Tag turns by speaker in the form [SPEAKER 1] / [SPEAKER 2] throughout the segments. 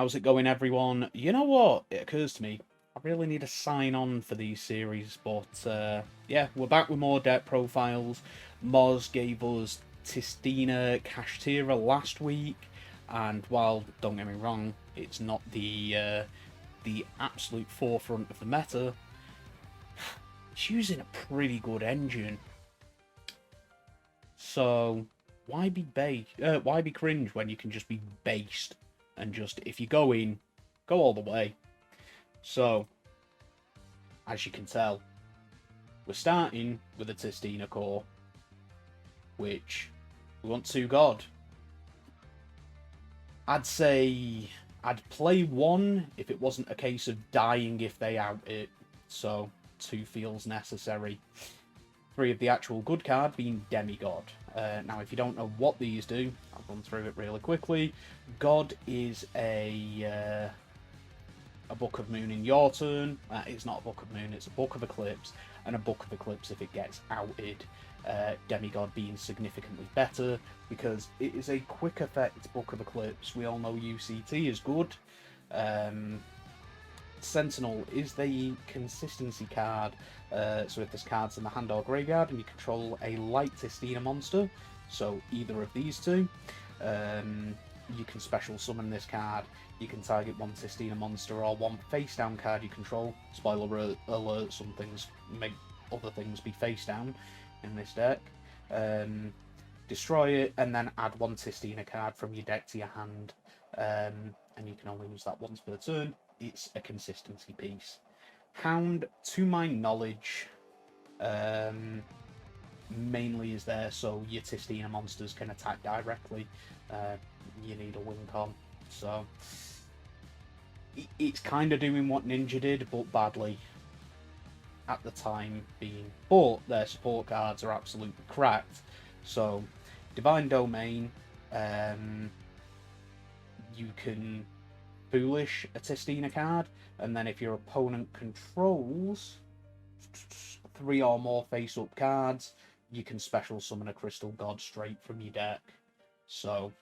[SPEAKER 1] How's it going, everyone? You know what? It occurs to me, I really need to sign on for these series, but yeah, we're back with more deck profiles. Moz gave us Tistina Kashtira last week, and while, don't get me wrong, it's not the absolute forefront of the meta, it's using a pretty good engine. So why be cringe when you can just be based and just, if you go in, go all the way. So as you can tell, we're starting with a Tistina core, which we want 2 God. I'd say I'd play 1 if it wasn't a case of dying if they out it, so 2 feels necessary. 3 of the actual good card being Demigod. Now, if you don't know what these do, I'll run through it really quickly. God is a Book of Moon in your turn. It's not a Book of Moon, it's a Book of Eclipse, and a Book of Eclipse if it gets outed. Demigod being significantly better because it is a quick effect Book of Eclipse. We all know UCT is good. Sentinel is the consistency card, so if this card's in the hand or graveyard and you control a light Tistina monster, so either of these two, you can special summon this card. You can target 1 Tistina monster or 1 face down card you control. Spoiler alert, some things make other things be face down in this deck. Destroy it and then add 1 Tistina card from your deck to your hand, and you can only use that once per turn. It's a consistency piece. Hound, to my knowledge, mainly is there so your Tistina monsters can attack directly. You need a win con, so it's kind of doing what Ninja did, but badly at the time being. But their support cards are absolutely cracked. So Divine Domain, you can Foolish a Tistina card, and then if your opponent controls 3 or more face-up cards, you can special summon a Crystal God straight from your deck. So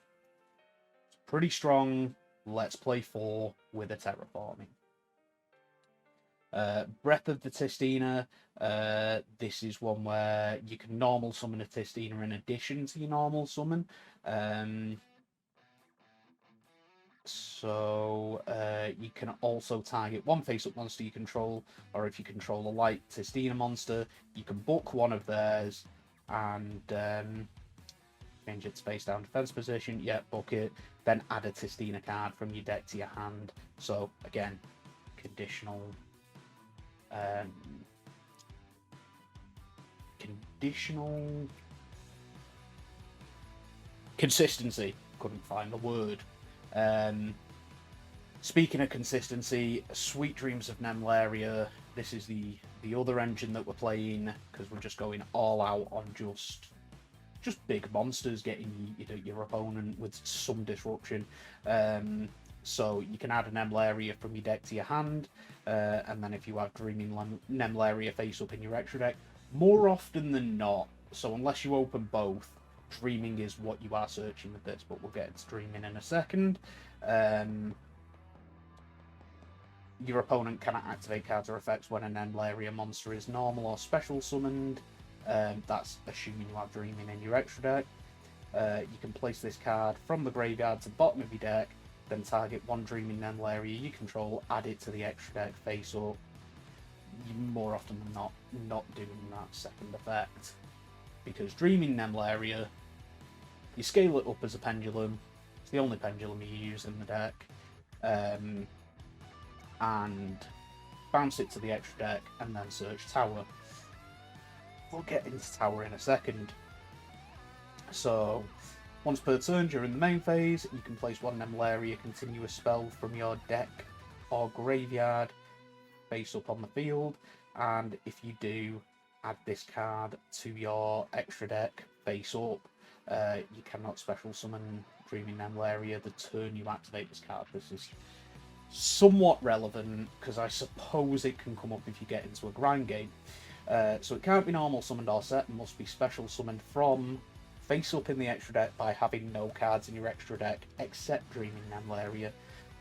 [SPEAKER 1] it's pretty strong. Let's play 4 with a Terraforming. Breath of the Tistina. This is one where you can normal summon a Tistina in addition to your normal summon. So you can also target 1 face-up monster you control, or if you control a light Tistina monster, you can book 1 of theirs and change its face down defense position. Yeah, book it. Then add a Tistina card from your deck to your hand. So again, conditional consistency. Couldn't find the word. Speaking of consistency, Sweet Dreams of Nemleria. This is the other engine that we're playing because we're just going all out on just big monsters getting your opponent with some disruption. So you can add a Nemleria from your deck to your hand, and then if you have Dreaming Nemleria face up in your extra deck, more often than not, so unless you open both, Dreaming is what you are searching with this, but we'll get into Dreaming in a second. Your opponent cannot activate cards or effects when a Nemleria monster is normal or special summoned. That's assuming you have Dreaming in your extra deck. You can place this card from the graveyard to the bottom of your deck, then target 1 Dreaming Nemleria you control, add it to the extra deck face up. You more often than not doing that second effect, because Dreaming Nemleria, you scale it up as a pendulum. It's the only pendulum you use in the deck, and bounce it to the extra deck and then search Tower. We'll get into Tower in a second. So once per turn during the main phase, you can place 1 Nemleria continuous spell from your deck or graveyard face up on the field, and if you do, add this card to your extra deck face up. You cannot special summon Dreaming Nemleria the turn you activate this card. This is somewhat relevant because I suppose it can come up if you get into a grind game. So it can't be normal summoned or set, it must be special summoned from face up in the extra deck by having no cards in your extra deck except Dreaming Nemleria.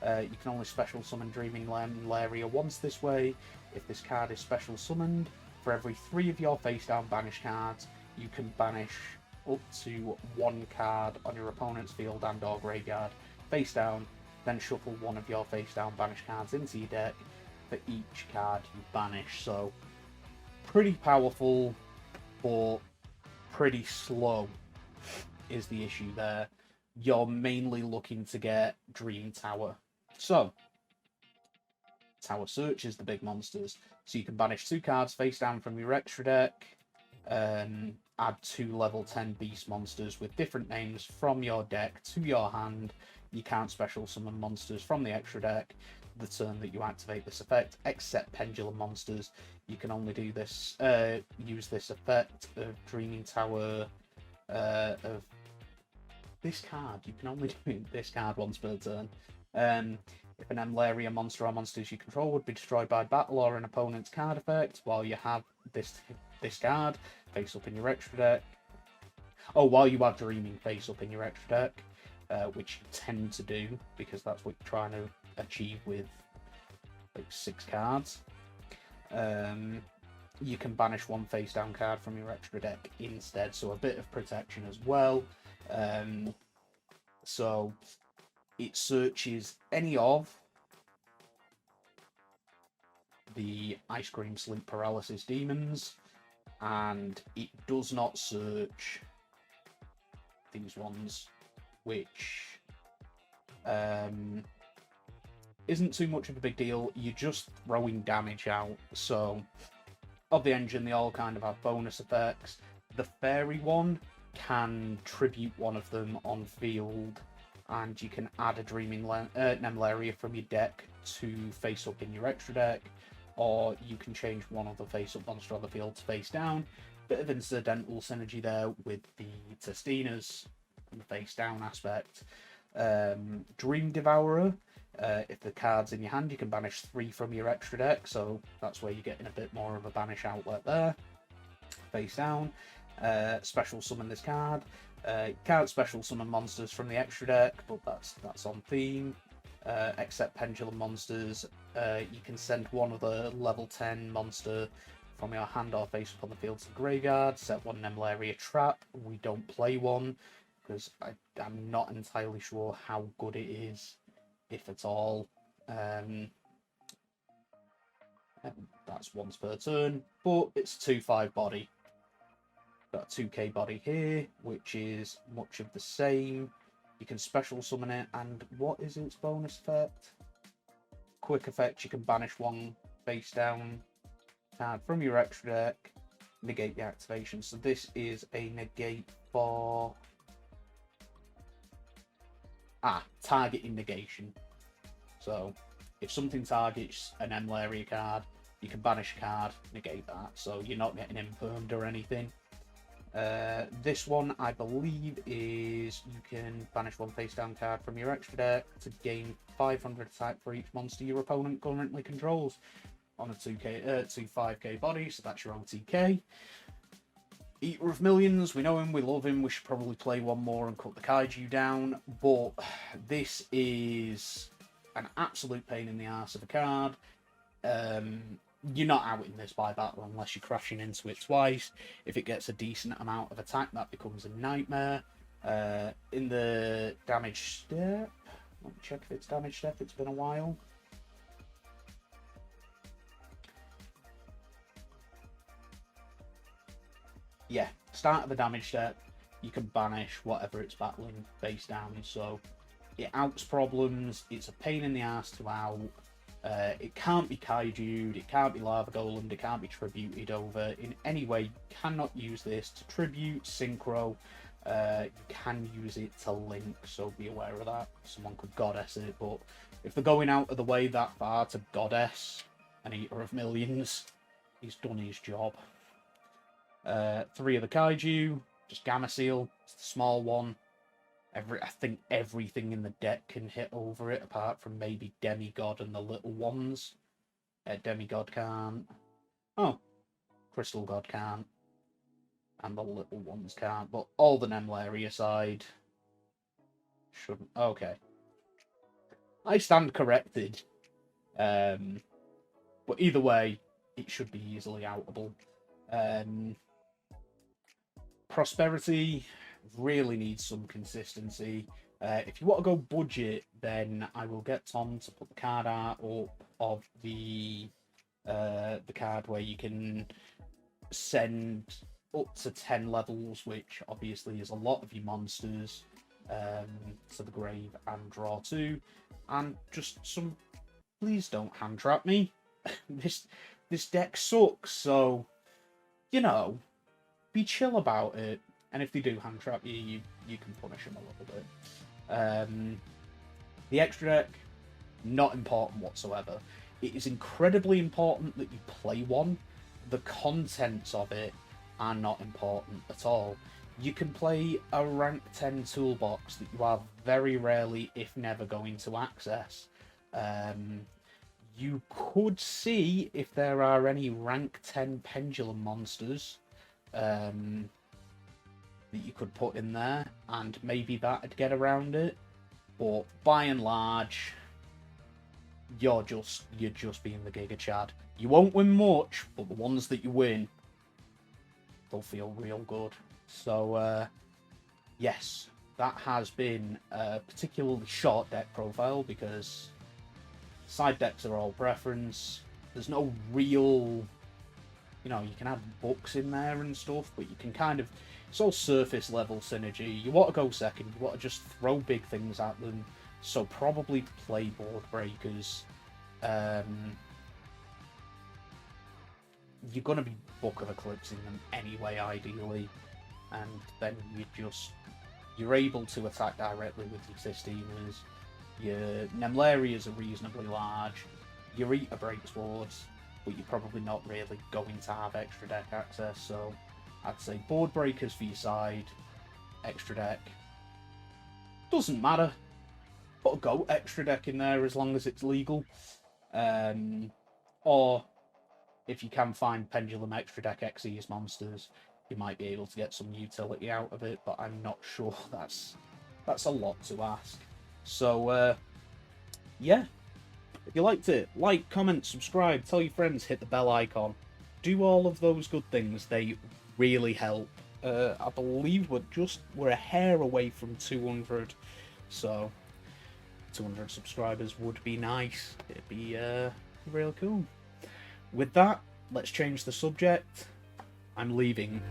[SPEAKER 1] You can only special summon Dreaming Nemleria once this way. If this card is special summoned, for every 3 of your face-down banish cards, you can banish up to 1 card on your opponent's field and or graveyard face down, then shuffle 1 of your face-down banish cards into your deck for each card you banish. So, pretty powerful, but pretty slow is the issue there. You're mainly looking to get Dream Tower. So, Tower searches the big monsters. So you can banish 2 cards face down from your extra deck, add 2 level 10 beast monsters with different names from your deck to your hand. You can't special summon monsters from the extra deck the turn that you activate this effect, except pendulum monsters. You can only do this, use this effect of Dreaming Tower, of this card. You can only do this card once per turn. If an Nemleria monster or monsters you control would be destroyed by battle or an opponent's card effect, while you have this card face up in your extra deck. Oh, while you have Dreaming face up in your extra deck, which you tend to do because that's what you're trying to achieve with like 6 cards. You can banish 1 face down card from your extra deck instead, so a bit of protection as well. So it searches any of the Ice Cream Sleep Paralysis demons, and it does not search these ones, which isn't too much of a big deal. You're just throwing damage out. So, of the engine, they all kind of have bonus effects. The fairy one can tribute one of them on field, and you can add a Dreaming Nemleria from your deck to face up in your extra deck, or you can change one of the face up monster on the field to face down. Bit of incidental synergy there with the Tistinas and the face down aspect. Dream Devourer, if the card's in your hand, you can banish 3 from your extra deck, so that's where you're getting a bit more of a banish outlet there. Face down. Special summon this card. You can't special summon monsters from the extra deck, but that's on theme. Except pendulum monsters, you can send one of the level 10 monster from your hand or face up on the field to the graveyard. Set 1 Nemleria trap. We don't play one because I'm not entirely sure how good it is, if at all. That's once per turn, but it's 2/5 body. Got a 2k body here, which is much of the same. You can special summon it, and what is its bonus effect? Quick effect, you can banish 1 face down card from your extra deck, negate the activation. So this is a negate for targeting negation. So if something targets an Nemleria card, you can banish a card, negate that. So you're not getting impermed or anything. This one, I believe, is you can banish 1 face down card from your extra deck to gain 500 attack for each monster your opponent currently controls on a 2-5k body, so that's your OTK. Eater of Millions, we know him, we love him, we should probably play one more and cut the Kaiju down, but this is an absolute pain in the arse of a card. You're not outing this by battle unless you're crashing into it twice. If it gets a decent amount of attack, that becomes a nightmare. In the damage step, let me check if it's damage step, it's been a while. Yeah, start of the damage step, you can banish whatever it's battling face down, so it outs problems, it's a pain in the ass to out. It can't be Kaiju, it can't be Lava Golem, it can't be tributed over in any way. You cannot use this to tribute, synchro. You can use it to link, so be aware of that. Someone could goddess it, but if they're going out of the way that far to goddess an Eater of Millions, he's done his job. 3 of the Kaiju, just Gameciel, it's the small one. I think everything in the deck can hit over it, apart from maybe Demigod and the little ones. Demigod can't. Oh, Crystal God can't. And the little ones can't. But all the Nemleria side shouldn't. Okay. I stand corrected. But either way, it should be easily outable. Prosperity really needs some consistency. If you want to go budget, then I will get Tom to put the card art up of the card where you can send up to 10 levels, which obviously is a lot of your monsters, to the grave and draw 2, and just some. Please don't hand trap me. This deck sucks, so you know, be chill about it. And if they do hand trap you, you can punish them a little bit. The extra deck, not important whatsoever. It is incredibly important that you play one. The contents of it are not important at all. You can play a rank 10 toolbox that you are very rarely, if never, going to access. You could see if there are any rank 10 pendulum monsters that you could put in there, and maybe that'd get around it. But by and large, you're just being the Giga Chad. You won't win much, but the ones that you win, they'll feel real good. So yes, that has been a particularly short deck profile, because side decks are all preference. There's no real, you know, you can add books in there and stuff, but you can kind of, it's all surface level synergy. You want to go second, you want to just throw big things at them, so probably play board breakers. You're going to be Book of Eclipsing them anyway, ideally, and then you're able to attack directly with your Tistinas. Your Nemlerias are reasonably large. Your Eater breaks boards, but you're probably not really going to have extra deck access, so I'd say board breakers for your side, extra deck. Doesn't matter. Put a GOAT extra deck in there as long as it's legal. Or if you can find Pendulum extra deck Xyz monsters, you might be able to get some utility out of it, but I'm not sure that's a lot to ask. So, yeah. If you liked it, like, comment, subscribe, tell your friends, hit the bell icon. Do all of those good things. They really help. I believe we're a hair away from 200. So, 200 subscribers would be nice. It'd be real cool. With that, let's change the subject. I'm leaving.